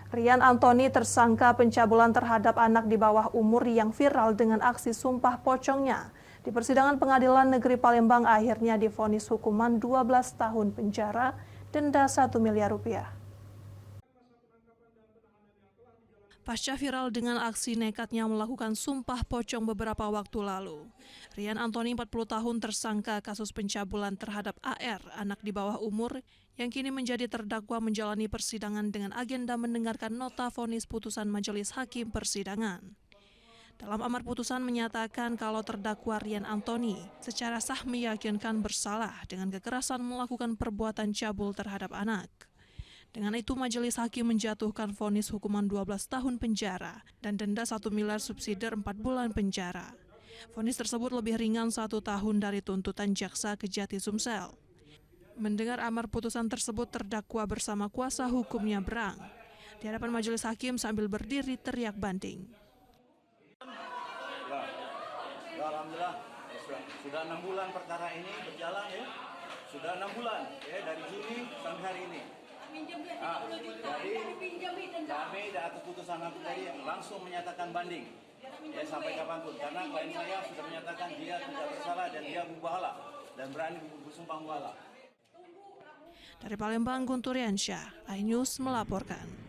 Rian Antoni tersangka pencabulan terhadap anak di bawah umur yang viral dengan aksi sumpah pocongnya. Di persidangan Pengadilan Negeri Palembang akhirnya divonis hukuman 12 tahun penjara, denda 1 miliar rupiah. Pasca viral dengan aksi nekatnya melakukan sumpah pocong beberapa waktu lalu, Rian Antoni 40 tahun tersangka kasus pencabulan terhadap AR, anak di bawah umur, yang kini menjadi terdakwa menjalani persidangan dengan agenda mendengarkan nota vonis putusan Majelis Hakim Persidangan. Dalam amar putusan menyatakan kalau terdakwa Rian Antoni secara sah meyakinkan bersalah dengan kekerasan melakukan perbuatan cabul terhadap anak. Dengan itu, Majelis Hakim menjatuhkan vonis hukuman 12 tahun penjara dan denda 1 miliar subsidi 4 bulan penjara. Vonis tersebut lebih ringan 1 tahun dari tuntutan jaksa Kejati Sumsel. Mendengar amar putusan tersebut, terdakwa bersama kuasa hukumnya berang di hadapan Majelis Hakim sambil berdiri teriak banding. Ya, alhamdulillah, sudah 6 bulan perkara ini berjalan ya. Sudah 6 bulan ya, dari Juni sampai hari ini. Jadi kami atas putusan hakim tadi langsung menyatakan banding ya, sampai kapanpun, karena klien saya sudah menyatakan dia tidak bersalah dan dia mubahalah dan berani bersumpah mubahalah. Dari Palembang, Guntur Yansyah, iNews melaporkan.